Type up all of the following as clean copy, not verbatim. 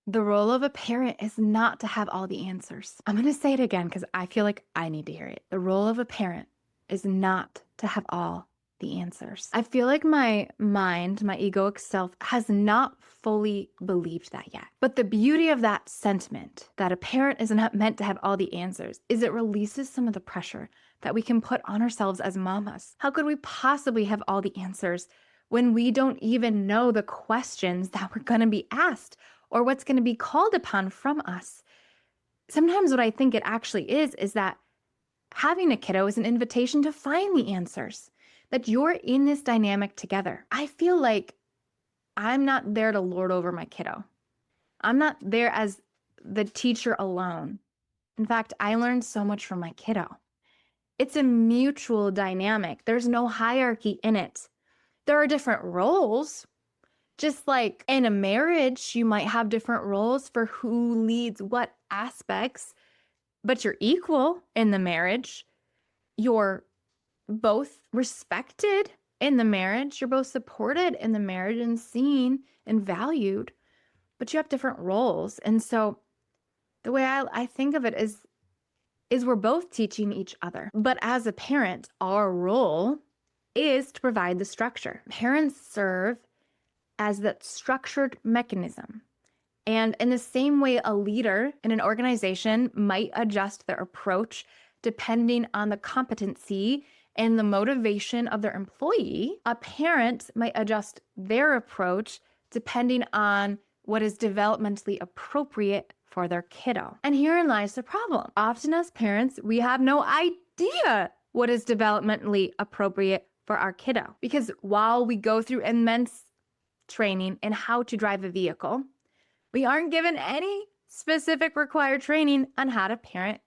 The role of a parent is not to have all the answers. I'm going to say it again because I feel like I need to hear it. The role of a parent is not to have all the answers. I feel like my mind, my egoic self, has not fully believed that yet. But the beauty of that sentiment, that a parent is not meant to have all the answers, is it releases some of the pressure that we can put on ourselves as mamas. How could we possibly have all the answers when we don't even know the questions that we're going to be asked or what's going to be called upon from us? Sometimes what I think it actually is that having a kiddo is an invitation to find the answers, that you're in this dynamic together. I feel like I'm not there to lord over my kiddo. I'm not there as the teacher alone. In fact, I learned so much from my kiddo. It's a mutual dynamic. There's no hierarchy in it. There are different roles. Just like in a marriage, you might have different roles for who leads what aspects, but you're equal in the marriage. You're both respected in the marriage. You're both supported in the marriage and seen and valued, but you have different roles. And so the way I think of it is we're both teaching each other. But as a parent, our role is to provide the structure. Parents serve as that structured mechanism. And in the same way, a leader in an organization might adjust their approach depending on the competency and the motivation of their employee, a parent might adjust their approach depending on what is developmentally appropriate for their kiddo. And herein lies the problem. Often as parents, we have no idea what is developmentally appropriate for our kiddo. Because while we go through immense training in how to drive a vehicle, we aren't given any specific required training on how to parent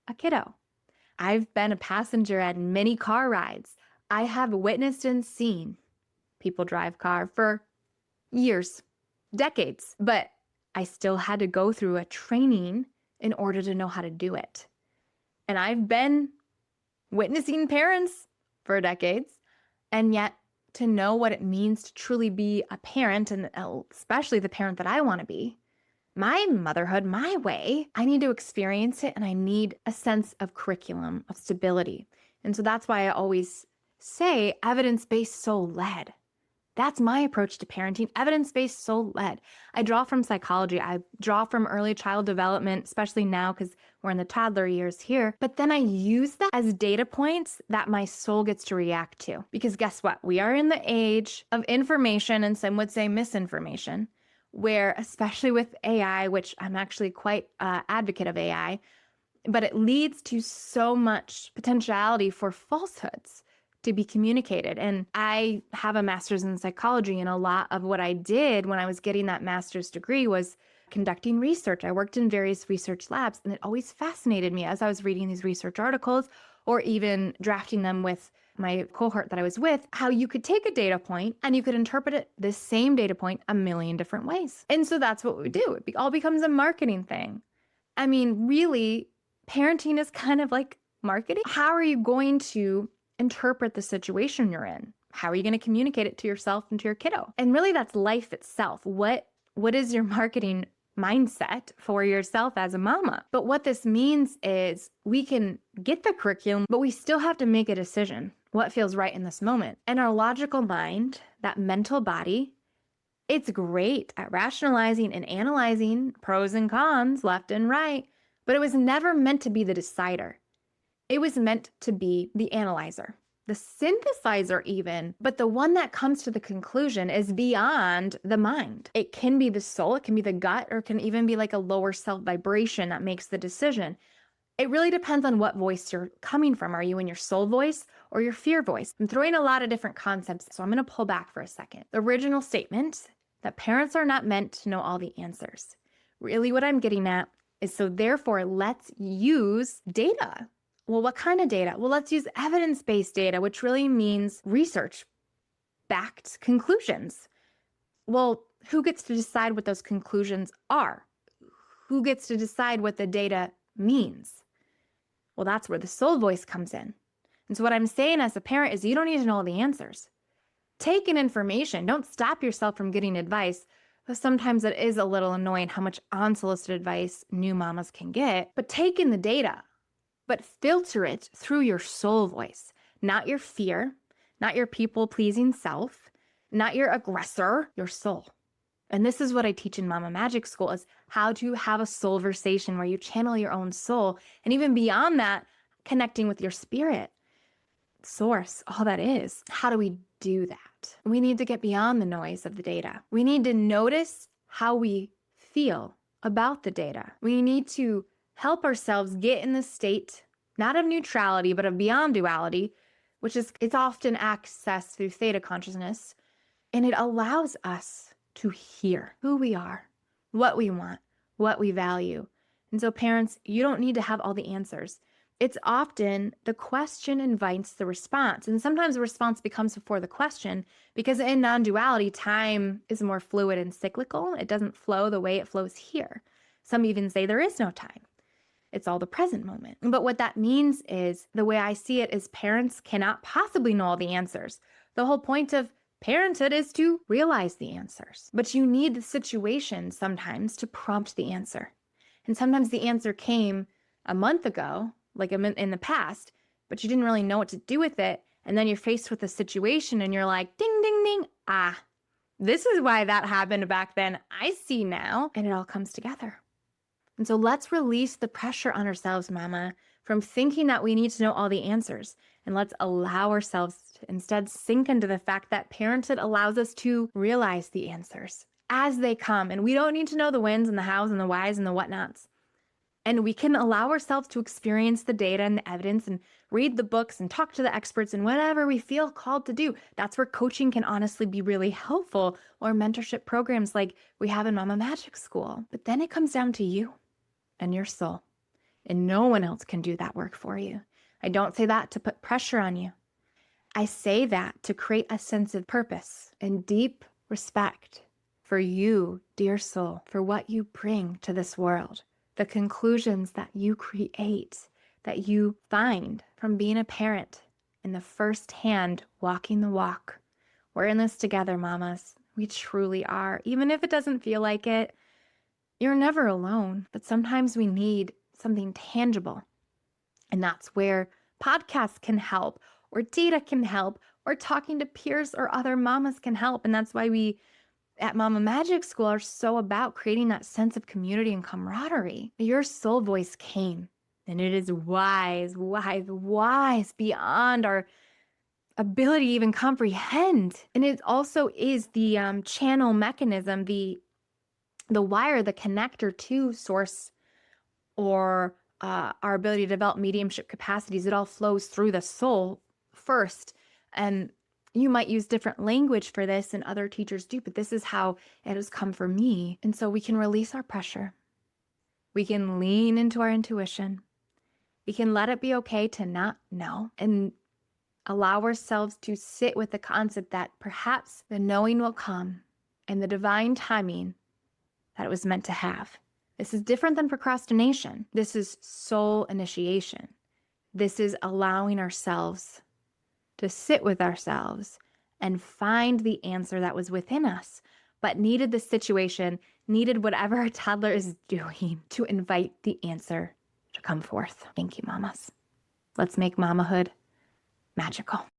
a kiddo. I've been a passenger at many car rides. I have witnessed and seen people drive car for years, decades, but I still had to go through a training in order to know how to do it. And I've been witnessing parents for decades, and yet to know what it means to truly be a parent, and especially the parent that I want to be, my motherhood, my way, I need to experience it, and I need a sense of curriculum, of stability. And so that's why I always say evidence-based, soul-led. That's my approach to parenting, evidence-based, soul-led. I draw from psychology. I draw from early child development, especially now because we're in the toddler years here. But then I use that as data points that my soul gets to react to. Because guess what? We are in the age of information, and some would say misinformation, where especially with AI, which I'm actually quite advocate of AI, but it leads to so much potentiality for falsehoods to be communicated. And I have a master's in psychology, and a lot of what I did when I was getting that master's degree was conducting research. I worked in various research labs, and it always fascinated me as I was reading these research articles or even drafting them with my cohort that I was with, how you could take a data point and you could interpret it, this same data point, a million different ways. And so that's what we do. It all becomes a marketing thing. I mean, really, parenting is kind of like marketing. How are you going to interpret the situation you're in? How are you going to communicate it to yourself and to your kiddo? And really, that's life itself. What is your marketing mindset for yourself as a mama? But what this means is we can get the curriculum, but we still have to make a decision. What feels right in this moment? And our logical mind, that mental body, it's great at rationalizing and analyzing pros and cons, left and right, but it was never meant to be the decider. It was meant to be the analyzer, the synthesizer even, but the one that comes to the conclusion is beyond the mind. It can be the soul, it can be the gut, or it can even be like a lower self vibration that makes the decision. It really depends on what voice you're coming from. Are you in your soul voice or your fear voice? I'm throwing a lot of different concepts, so I'm going to pull back for a second. The original statement that parents are not meant to know all the answers. Really what I'm getting at is, so therefore, let's use data. Well, what kind of data? Well, let's use evidence-based data, which really means research-backed conclusions. Well, who gets to decide what those conclusions are? Who gets to decide what the data means? Well, that's where the soul voice comes in. And so what I'm saying as a parent is you don't need to know all the answers. Take in information. Don't stop yourself from getting advice, But sometimes it is a little annoying how much unsolicited advice new mamas can get. But take in the data, but filter it through your soul voice, not your fear, not your people-pleasing self, not your aggressor, your soul. And this is what I teach in Mama Magic School, is how to have a soulversation where you channel your own soul. And even beyond that, connecting with your spirit, source, all that is. How do we do that? We need to get beyond the noise of the data. We need to notice how we feel about the data. We need to help ourselves get in the state, not of neutrality, but of beyond duality, which is, it's often accessed through theta consciousness. And it allows us to hear who we are, what we want, what we value. And so parents, you don't need to have all the answers. It's often the question invites the response. And sometimes the response becomes before the question, because in non-duality, time is more fluid and cyclical. It doesn't flow the way it flows here. Some even say there is no time. It's all the present moment. But what that means is, the way I see it is, parents cannot possibly know all the answers. The whole point of parenthood is to realize the answers. But you need the situation sometimes to prompt the answer. And sometimes the answer came a month ago, like in the past, but you didn't really know what to do with it. And then you're faced with a situation and you're like, ding, ding, ding. Ah, this is why that happened back then. I see now. And it all comes together. And so let's release the pressure on ourselves, mama, from thinking that we need to know all the answers. And let's allow ourselves to instead sink into the fact that parenthood allows us to realize the answers as they come. And we don't need to know the whens and the hows and the whys and the whatnots. And we can allow ourselves to experience the data and the evidence and read the books and talk to the experts and whatever we feel called to do. That's where coaching can honestly be really helpful, or mentorship programs like we have in Mama Magic School. But then it comes down to you and your soul. And no one else can do that work for you. I don't say that to put pressure on you. I say that to create a sense of purpose and deep respect for you, dear soul, for what you bring to this world. The conclusions that you create, that you find from being a parent in the first hand, walking the walk. We're in this together, mamas. We truly are. Even if it doesn't feel like it, you're never alone. But sometimes we need something tangible. And that's where podcasts can help, or data can help, or talking to peers or other mamas can help. And that's why we at Mama Magic School are so about creating that sense of community and camaraderie. Your soul voice came, and it is wise, wise, wise beyond our ability to even comprehend. And it also is the channel mechanism, the wire, the connector to source, or our ability to develop mediumship capacities. It all flows through the soul first. And you might use different language for this, and other teachers do, but this is how it has come for me. And so we can release our pressure. We can lean into our intuition. We can let it be okay to not know, and allow ourselves to sit with the concept that perhaps the knowing will come and the divine timing that it was meant to have. This is different than procrastination. This is soul initiation. This is allowing ourselves to sit with ourselves and find the answer that was within us, but needed the situation, needed whatever a toddler is doing to invite the answer to come forth. Thank you, mamas. Let's make mamahood magical.